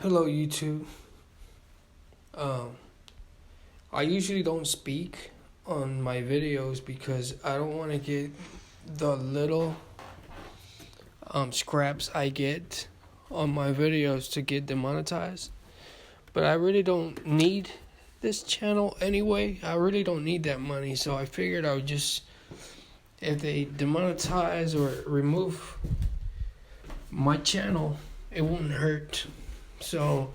Hello, YouTube. Um, I usually don't speak on my videos because I don't want to get the little scraps I get on my videos to get demonetized. But I really don't need this channel anyway. I really don't need that money, so I figured I would just, if they demonetize or remove my channel, it won't hurt. So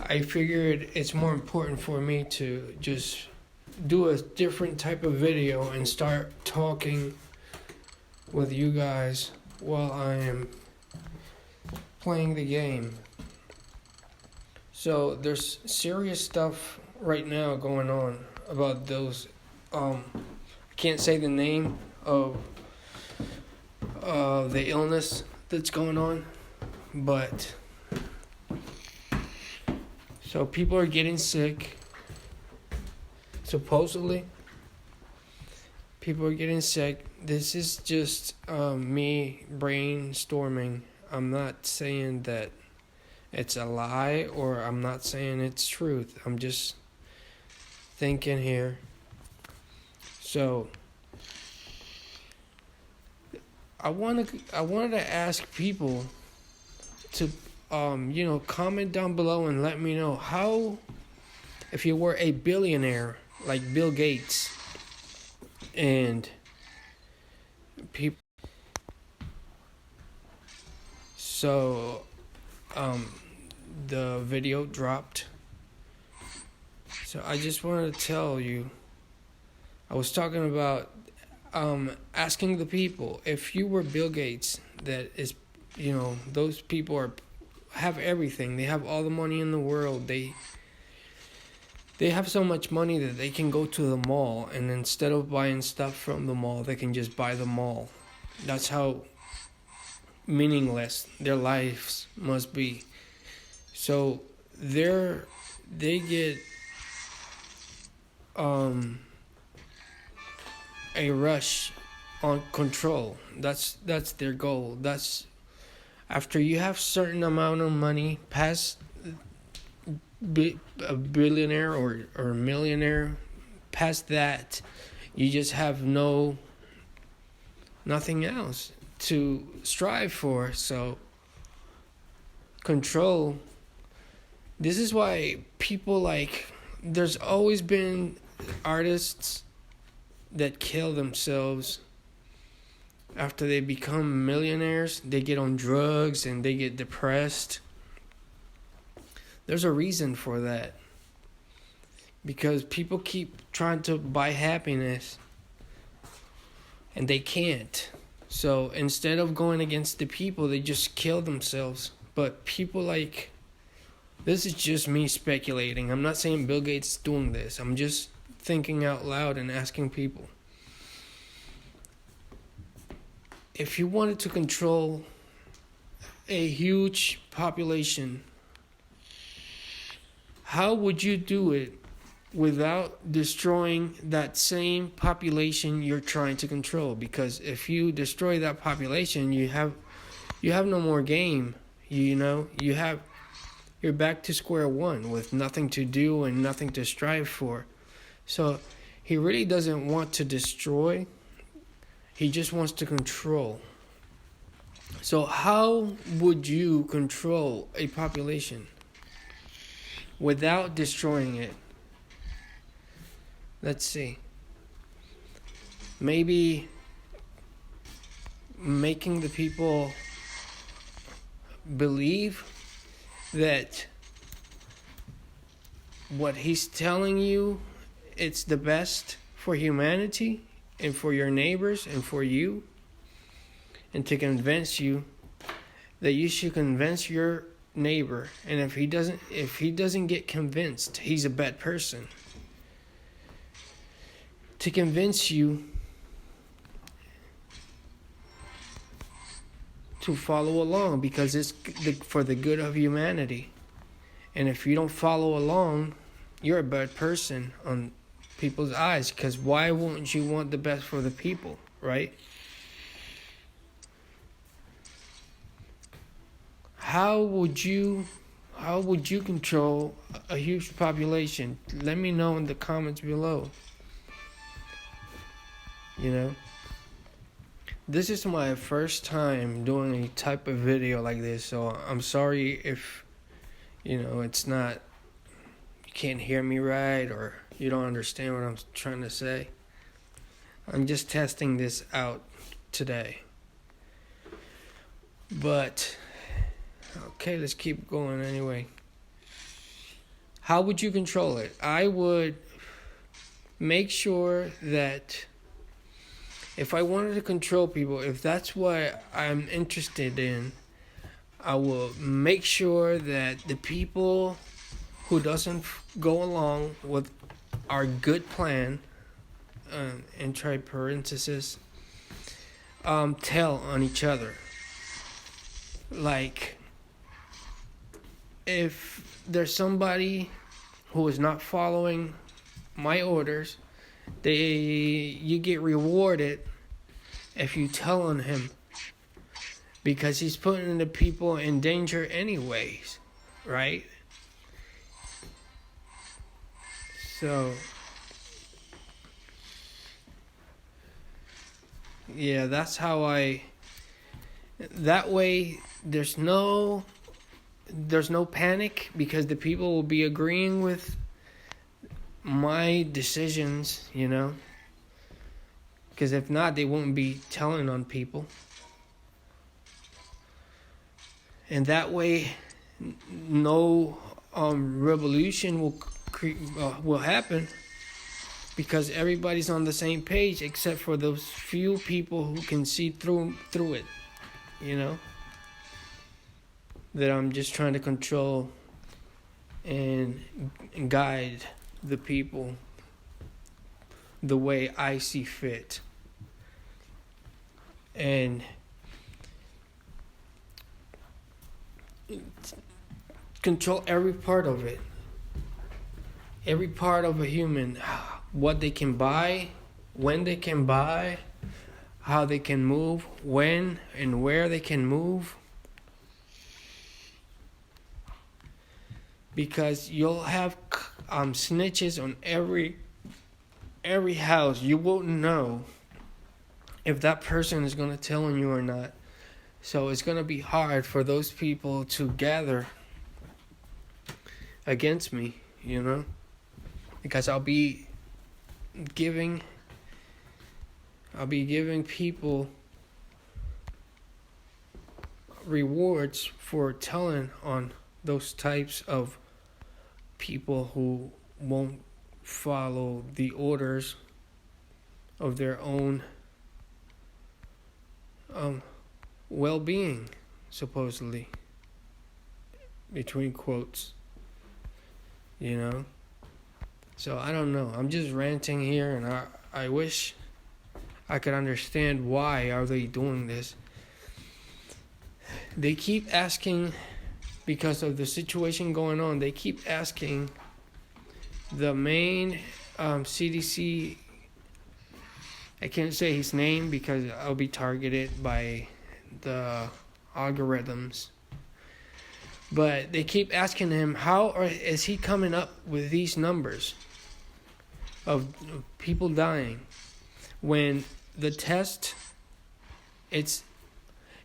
I figured it's more important for me to just do a different type of video and start talking with you guys while I am playing the game. So there's serious stuff right now going on about those. I can't say the name of the illness that's going on, but so people are getting sick. Supposedly, people are getting sick. This is just me brainstorming. I'm not saying that it's a lie, or I'm not saying it's truth. I'm just thinking here. So I wanted to ask people to comment down below and let me know how, if you were a billionaire like Bill Gates and people. So the video dropped. So I just wanted to tell you, I was talking about asking the people, if you were Bill Gates, that is, those people have everything. They have all the money in the world. They have so much money that they can go to the mall, and instead of buying stuff from the mall, they can just buy the mall. That's how meaningless their lives must be. So they get a rush on control. That's their goal. That's after you have certain amount of money, past a billionaire or a millionaire, past that, you just have nothing else to strive for. So control. This is why people there's always been artists that kill themselves after they become millionaires. They get on drugs and they get depressed. There's a reason for that. Because people keep trying to buy happiness and they can't. So instead of going against the people, they just kill themselves. But people this is just me speculating. I'm not saying Bill Gates is doing this. I'm just thinking out loud and asking people. If you wanted to control a huge population, how would you do it without destroying that same population you're trying to control? Because if you destroy that population, you have no more game. You're back to square one with nothing to do and nothing to strive for. So he really doesn't want to destroy. He just wants to control. So how would you control a population without destroying it? Let's see. Maybe making the people believe that what he's telling you, it's the best for humanity and for your neighbors and for you, and to convince you that you should convince your neighbor. And if he doesn't get convinced, he's a bad person. To convince you to follow along because it's for the good of humanity. And if you don't follow along, you're a bad person on people's eyes, because why wouldn't you want the best for the people, right? How how would you control a huge population? Let me know in the comments below. This is my first time doing a type of video like this, so I'm sorry if, it's not, you can't hear me right or you don't understand what I'm trying to say. I'm just testing this out today. But, okay, let's keep going anyway. How would you control it? I would make sure that if I wanted to control people, if that's what I'm interested in, I will make sure that the people who doesn't go along with our good plan, entre parentheses, tell on each other. Like, if there's somebody who is not following my orders, you get rewarded if you tell on him, because he's putting the people in danger anyways, right? So yeah, that's how that way there's no panic, because the people will be agreeing with my decisions, because if not, they won't be telling on people. And that way no revolution will happen, because everybody's on the same page except for those few people who can see through it, that I'm just trying to control and guide the people the way I see fit. And control every part of it. Every part of a human. What they can buy, when they can buy, how they can move, when and where they can move. Because you'll have snitches on every house. You won't know if that person is going to tell on you or not. So it's going to be hard for those people to gather against me, because I'll be giving people rewards for telling on those types of people who won't follow the orders of their own well-being, supposedly, between quotes, So I don't know. I'm just ranting here, and I wish I could understand why are they doing this. They keep asking, because of the situation going on, they keep asking the main CDC, I can't say his name because I'll be targeted by the algorithms. But they keep asking him, is he coming up with these numbers of people dying, when the test, it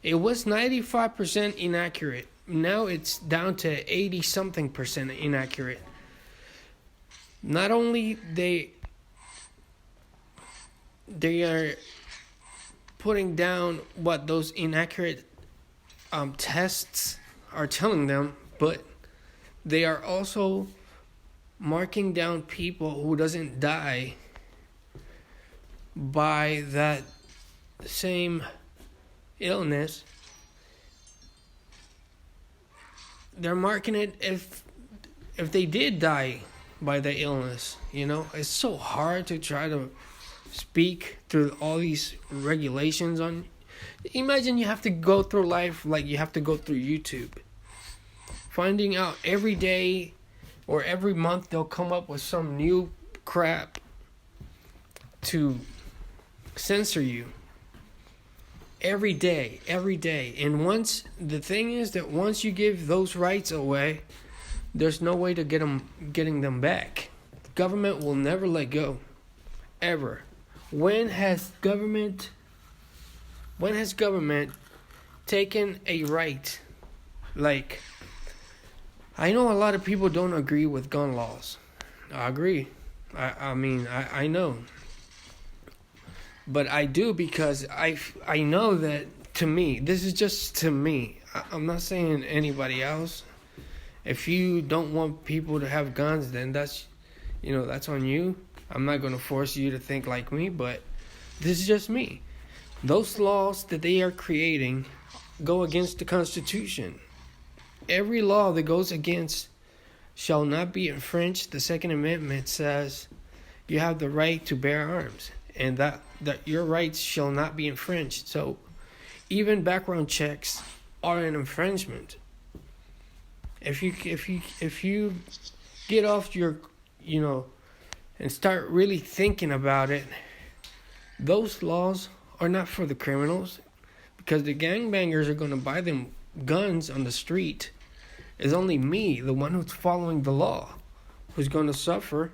was 95% inaccurate. Now it's down to 80-something% inaccurate. Not only they are putting down what those inaccurate tests are telling them, but they are also marking down people who doesn't die by that same illness. They're marking it if they did die by the illness. It's so hard to try to speak through all these regulations on. Imagine you have to go through life like you have to go through YouTube, finding out every day or every month they'll come up with some new crap to censor you. Every day. And the thing is that once you give those rights away, there's no way to getting them back. Government will never let go, ever. When has government taken a right? Like, I know a lot of people don't agree with gun laws. I agree. I mean, I know. But I do, because I know that, to me, this is just to me. I'm not saying anybody else. If you don't want people to have guns, then that's on you. I'm not going to force you to think like me, but this is just me. Those laws that they are creating go against the Constitution. Every law that goes against shall not be infringed. The Second Amendment says you have the right to bear arms, and that your rights shall not be infringed. So even background checks are an infringement. If you get off your, and start really thinking about it, those laws are not for the criminals, because the gangbangers are going to buy them guns on the street. It's only me, the one who's following the law, who's going to suffer.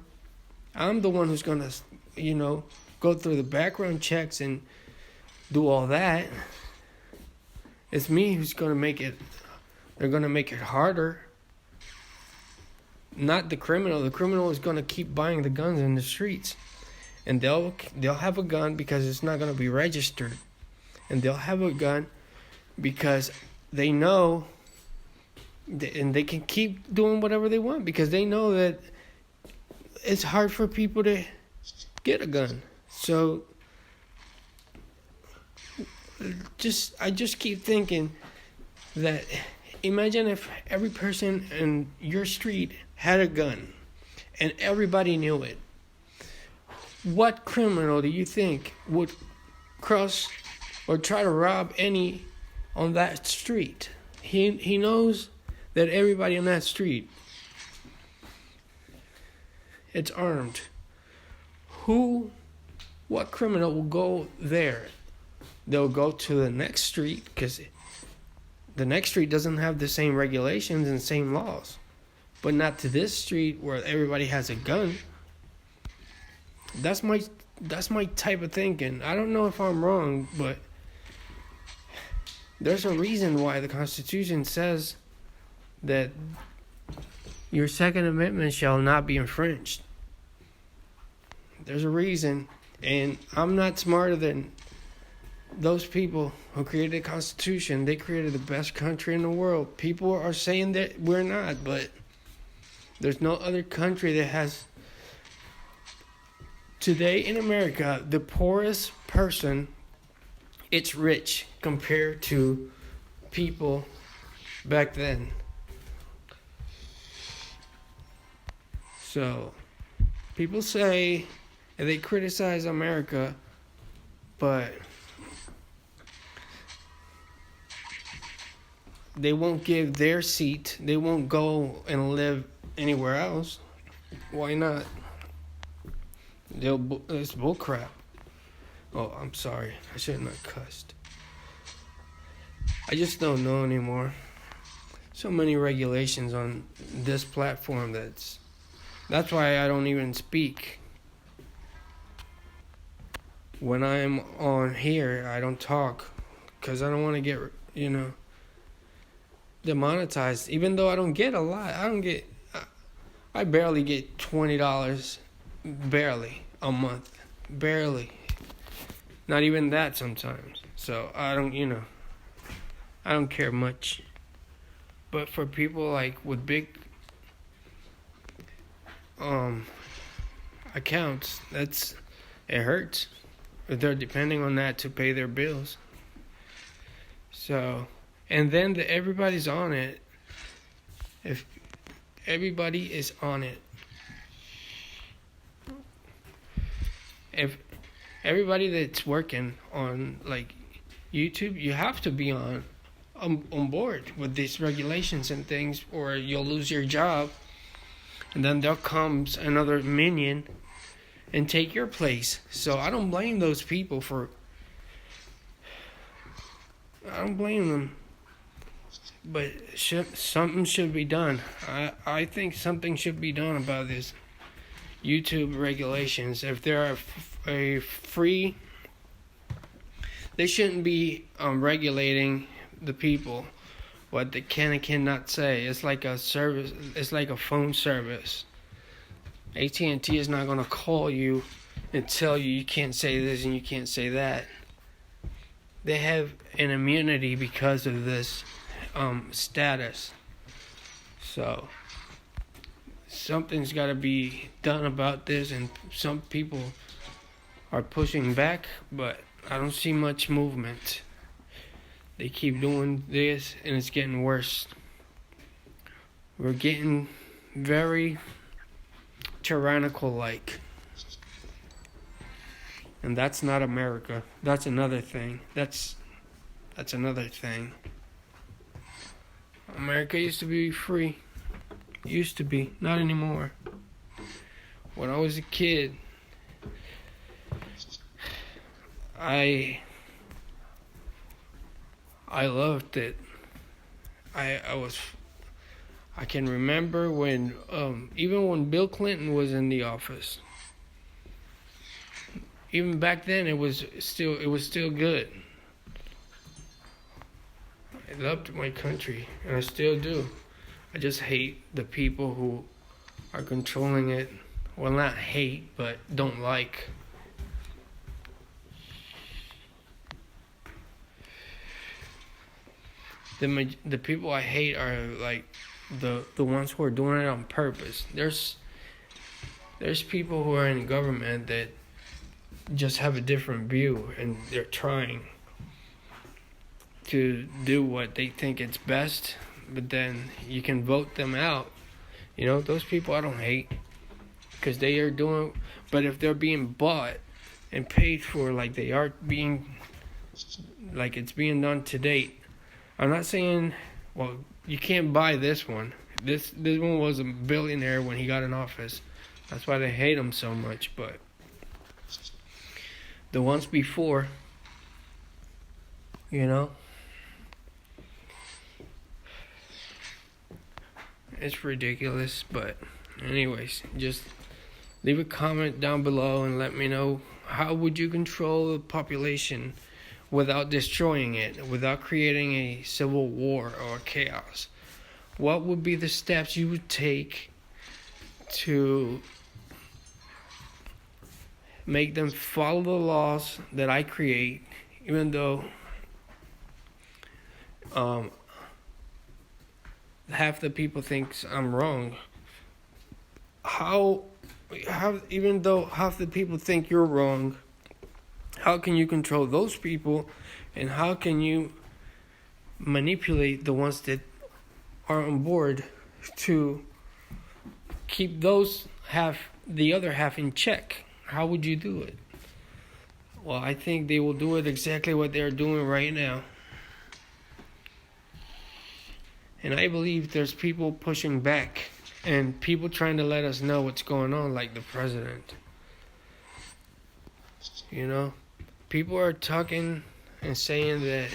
I'm the one who's going to, go through the background checks and do all that. It's me who's going to make it. They're going to make it harder. Not the criminal. The criminal is going to keep buying the guns in the streets. And they'll have a gun because it's not going to be registered. And they'll have a gun because they know, and they can keep doing whatever they want, because they know that it's hard for people to get a gun. So I just keep thinking that, imagine if every person in your street had a gun and everybody knew it. What criminal do you think would cross or try to rob any on that street? He knows that everybody on that street, it's armed. What criminal will go there? They'll go to the next street, because the next street doesn't have the same regulations and same laws. But not to this street where everybody has a gun. That's my type of thinking. I don't know if I'm wrong, but there's a reason why the Constitution says that your Second Amendment shall not be infringed. There's a reason, and I'm not smarter than those people who created the Constitution. They created the best country in the world. People are saying that we're not, but there's no other country that has. Today in America, the poorest person, it's rich compared to people back then. So, people say, and they criticize America, but they won't give their seat. They won't go and live anywhere else. Why not? It's bullcrap. Oh, I'm sorry. I shouldn't have cussed. I just don't know anymore. So many regulations on this platform that's why I don't even speak. When I'm on here, I don't talk because I don't want to get, demonetized. Even though I don't get a lot. I barely get $20 barely a month. Barely. Not even that sometimes. So I don't care much. But for people like with big accounts, it hurts. They're depending on that to pay their bills. So, and then everybody's on it. If everybody is on it, if everybody that's working on like YouTube, you have to be on board with these regulations and things, or you'll lose your job. And then there comes another minion and take your place. So I don't blame those people I don't blame them. But something should be done. I think something should be done about this YouTube regulations. If there are a free, they shouldn't be regulating the people what they can and cannot say. It's like a service. It's like a phone service. AT&T is not gonna call you and tell you you can't say this and you can't say that. They have an immunity because of this status. So something's got to be done about this, and some people are pushing back, but I don't see much movement. They keep doing this, and it's getting worse. We're getting very tyrannical-like. And that's not America. That's another thing. That's another thing. America used to be free. Used to be. Not anymore. When I was a kid, I loved it. I can remember when even when Bill Clinton was in the office. Even back then, it was still good. I loved my country, and I still do. I just hate the people who are controlling it. Well, not hate, but don't like. The people I hate are like the ones who are doing it on purpose. There's people who are in government that just have a different view, and they're trying to do what they think is best, but then you can vote them out. You know, those people I don't hate, because they are doing, but if they're being bought and paid for like they are being, like it's being done to date. I'm not saying, well, you can't buy this one. This one was a billionaire when he got in office. That's why they hate him so much, but the ones before, you know, it's ridiculous. But anyways, just leave a comment down below and let me know, how would you control the population without destroying it, without creating a civil war or chaos? What would be the steps you would take to make them follow the laws that I create, even though half the people thinks I'm wrong? Even though half the people think you're wrong, how can you control those people, and how can you manipulate the ones that are on board to keep the other half in check? How would you do it? Well, I think they will do it exactly what they're doing right now. And I believe there's people pushing back and people trying to let us know what's going on, like the president. You know, people are talking and saying that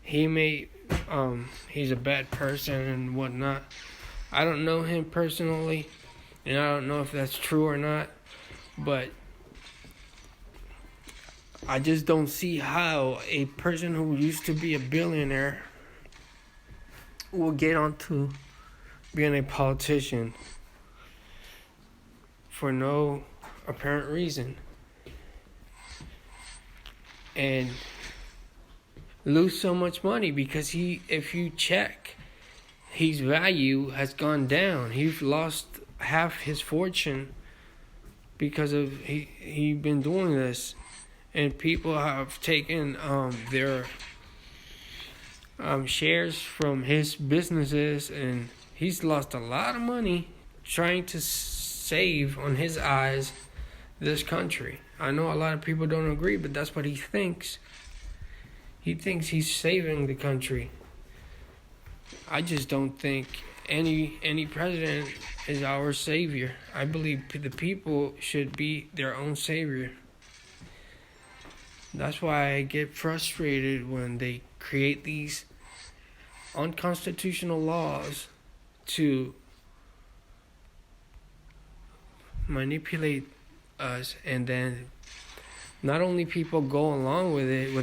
he's a bad person and whatnot. I don't know him personally, and I don't know if that's true or not, but I just don't see how a person who used to be a billionaire will get onto being a politician for no apparent reason and lose so much money, because if you check, his value has gone down. He's lost half his fortune because of he been doing this, and people have taken their shares from his businesses, and he's lost a lot of money trying to save, on his eyes, this country. I know a lot of people don't agree, but that's what he thinks. He thinks he's saving the country. I just don't think any president is our savior. I believe the people should be their own savior. That's why I get frustrated when they create these unconstitutional laws to manipulate us, and then not only people go along with it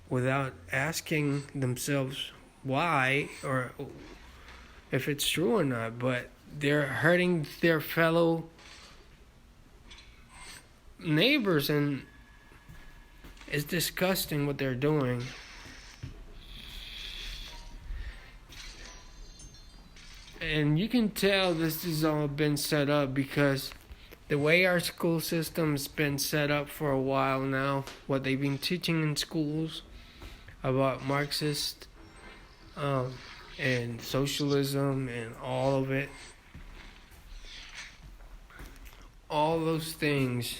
without asking themselves why or if it's true or not, but they're hurting their fellow neighbors, and it's disgusting what they're doing. And you can tell this has all been set up because the way our school system's been set up for a while now, what they've been teaching in schools about Marxist and socialism and all of it, all those things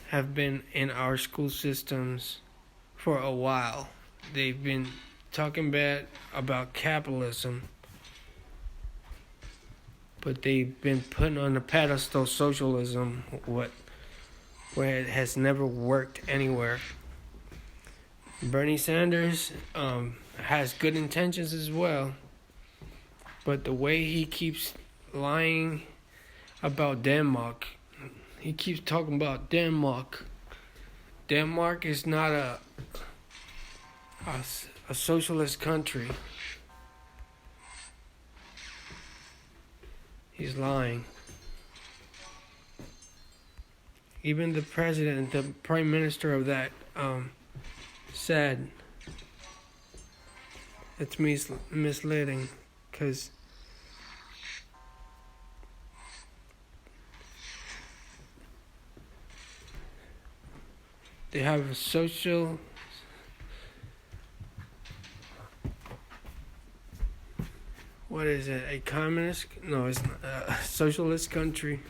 have been in our school systems for a while. They've been talking bad about capitalism, but they've been putting on the pedestal socialism, where it has never worked anywhere. Bernie Sanders has good intentions as well, but the way he keeps lying about Denmark, he keeps talking about Denmark. Denmark is not a socialist country. He's lying. Even the president, the prime minister of that, said it's misleading because they have a social what is it? A communist? No, it's not a socialist country.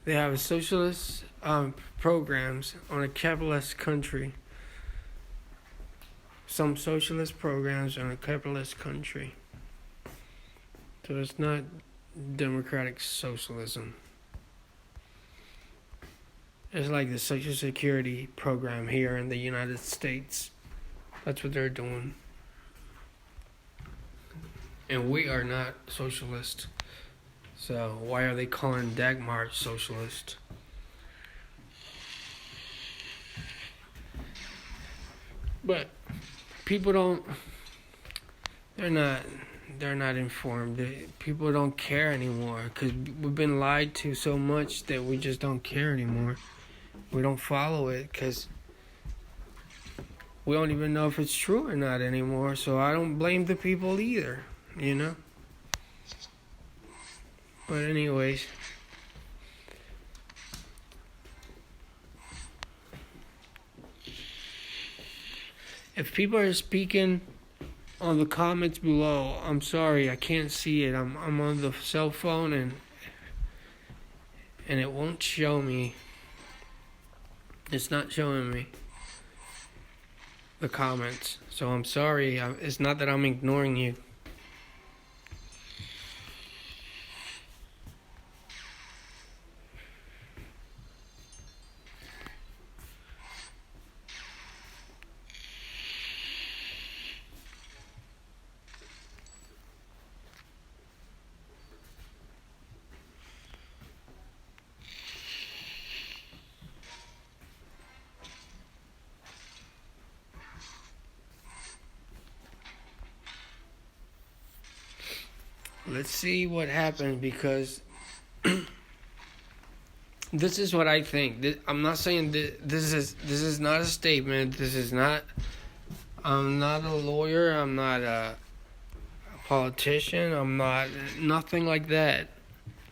They have socialist programs on a capitalist country. Some socialist programs on a capitalist country. So it's not democratic socialism. It's like the Social Security program here in the United States. That's what they're doing. And we are not socialist. So why are they calling Dagmar socialist? But people they're not informed. People don't care anymore because we've been lied to so much that we just don't care anymore. We don't follow it because we don't even know if it's true or not anymore. So I don't blame the people either, you know? But anyways, if people are speaking on the comments below, I'm sorry, I can't see it. I'm on the cell phone and it won't show me. It's not showing me the comments. So I'm sorry. It's not that I'm ignoring you. Let's see what happens because this is what I think. I'm not saying this is not a statement. This is not. I'm not a lawyer. I'm not a politician. I'm not nothing like that.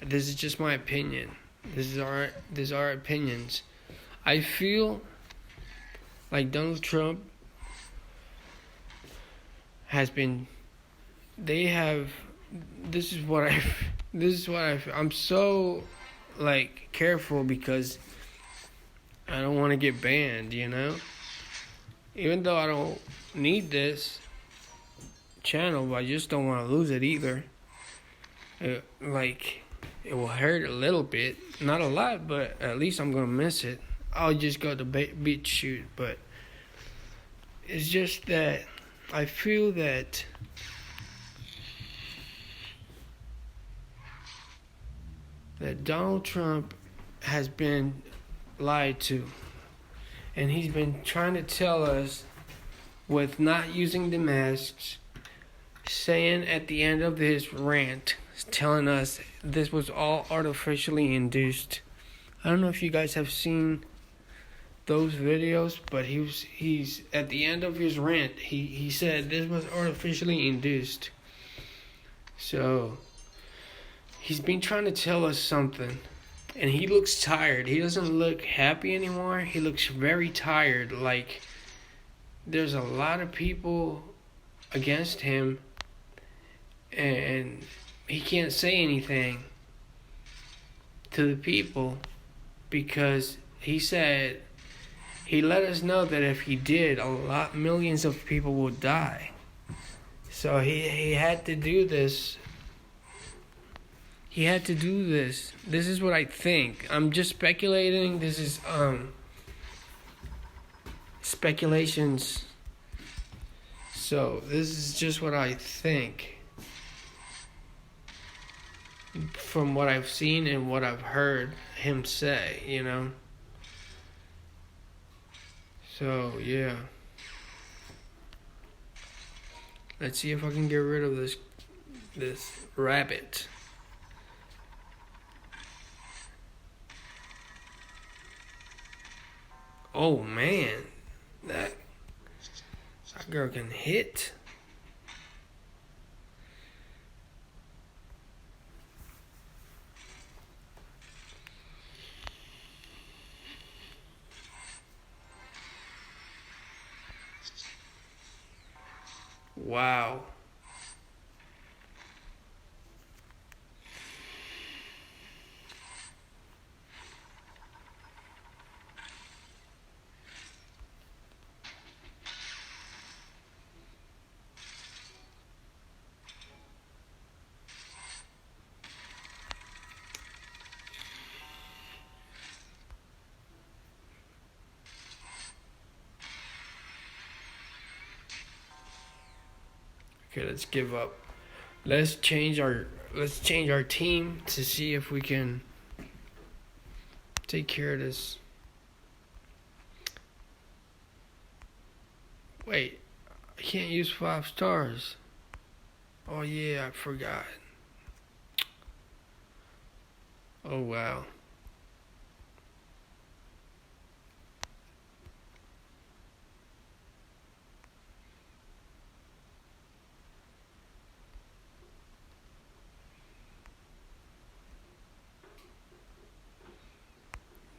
This is just my opinion. These are opinions. I feel like Donald Trump has been. They have. This is what I feel. I'm so careful because I don't want to get banned, you know? Even though I don't need this channel, but I just don't want to lose it either. It will hurt a little bit. Not a lot, but at least I'm going to miss it. I'll just go to beach shoot. But it's just that I feel that Donald Trump has been lied to. And he's been trying to tell us with not using the masks, saying at the end of his rant, telling us this was all artificially induced. I don't know if you guys have seen those videos, but he's at the end of his rant, he said this was artificially induced. So he's been trying to tell us something, and he looks tired. He doesn't look happy anymore. He looks very tired, like there's a lot of people against him, and he can't say anything to the people because he said, he let us know that if he did, millions of people would die. So he had to do this. He had to do this. This is what I think. I'm just speculating. This is speculations. So this is just what I think from what I've seen and what I've heard him say, you know. So yeah, let's see if I can get rid of this rabbit. Oh man, that girl can hit. Wow. Okay, let's give up. Let's change our team to see if we can take care of this. Wait, I can't use 5 stars. Oh yeah, I forgot. Oh wow.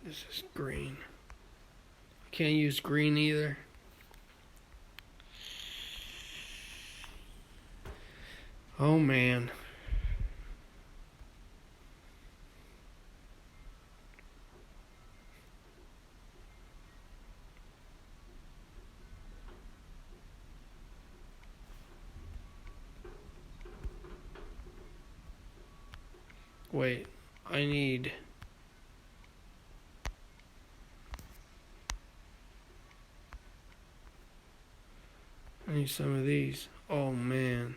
This is green. I can't use green either. Oh man. Wait, I need some of these. Oh man.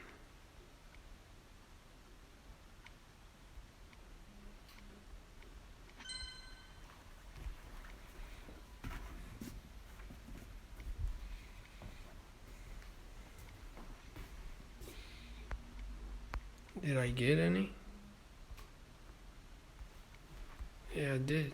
Did I get any? Yeah, I did.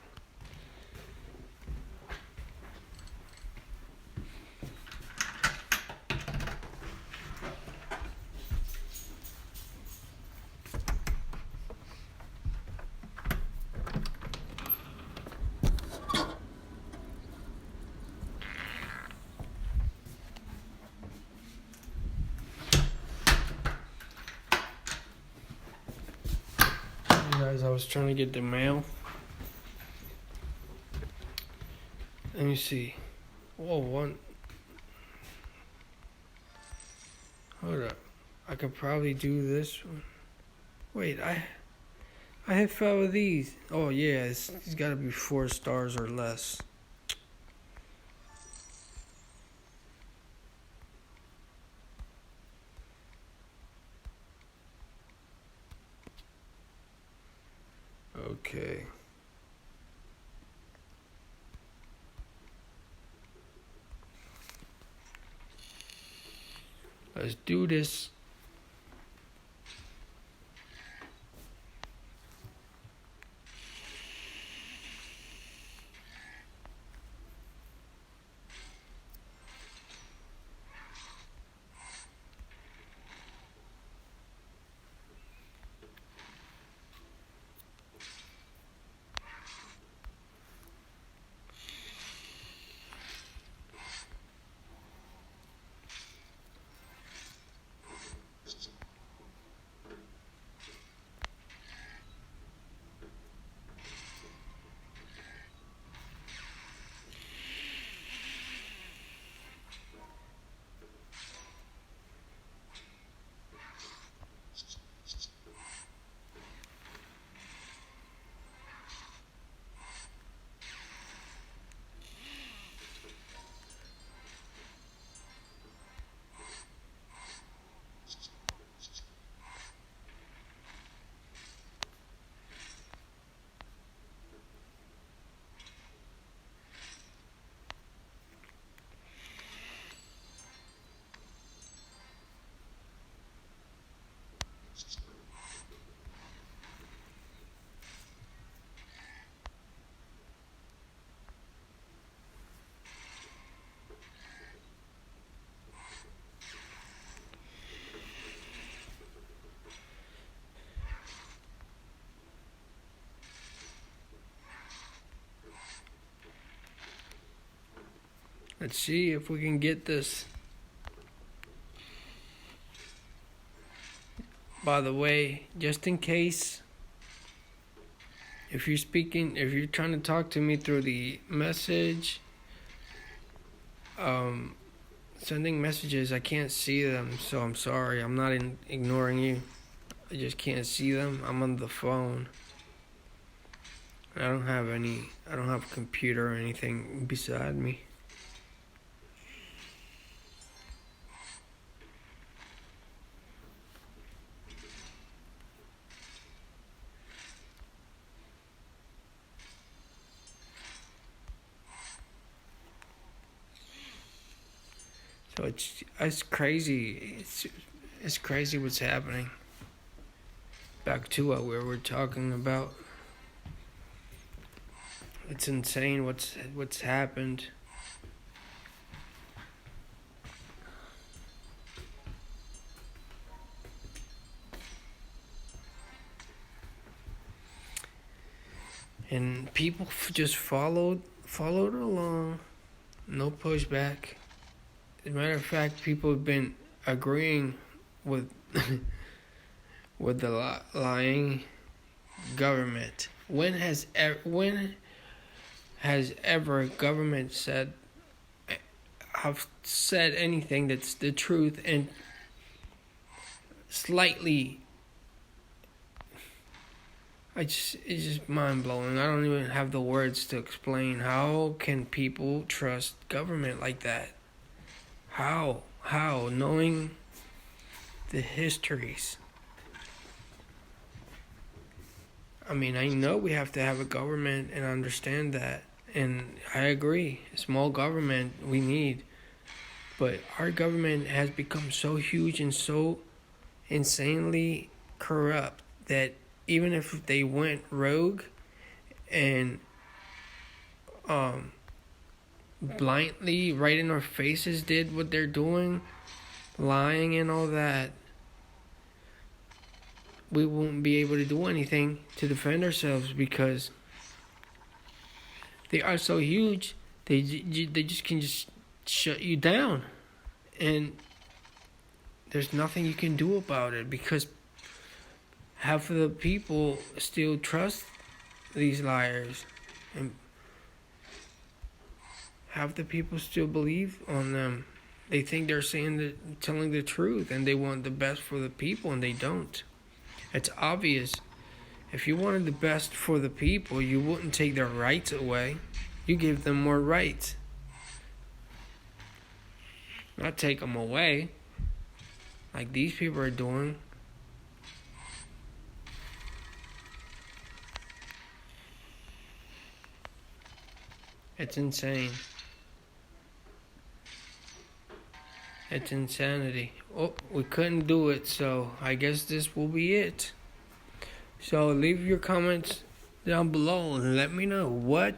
Guys, I was trying to get the mail. Let me see. Whoa, one. Hold up. I could probably do this one. Wait, I have 5 of these. Oh yeah, it's got to be 4 stars or less. Okay. Let's do this. Let's see if we can get this. By the way, just in case, if you're trying to talk to me through the message, sending messages, I can't see them, so I'm sorry. I'm not ignoring you. I just can't see them. I'm on the phone. I don't have a computer or anything beside me. So it's crazy. It's crazy what's happening. Back to what we were talking about. It's insane what's happened. And people just followed along. No pushback. As a matter of fact, people have been agreeing with with the lying government. When has ever government have said anything that's the truth and slightly? It's just mind blowing. I don't even have the words to explain. How can people trust government like that? How? Knowing the histories. I mean, I know we have to have a government and understand that. And I agree. Small government we need. But our government has become so huge and so insanely corrupt that even if they went rogue and blindly right in our faces did what they're doing, lying and all that, we won't be able to do anything to defend ourselves because they are so huge. They just can just shut you down, and there's nothing you can do about it because half of the people still trust these liars, and half the people still believe on them. They think they're telling the truth, and they want the best for the people, and they don't. It's obvious. If you wanted the best for the people, you wouldn't take their rights away. You give them more rights. Not take them away, like these people are doing. It's insane. It's insanity. Oh, we couldn't do it, so I guess this will be it. So leave your comments down below and let me know what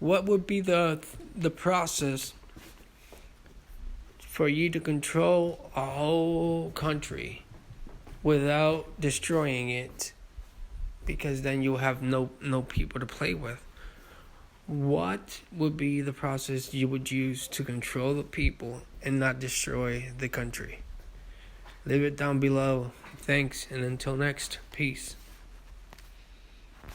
would be the process for you to control a whole country without destroying it, because then you'll have no people to play with. What would be the process you would use to control the people and not destroy the country? Leave it down below. Thanks, and until next, peace.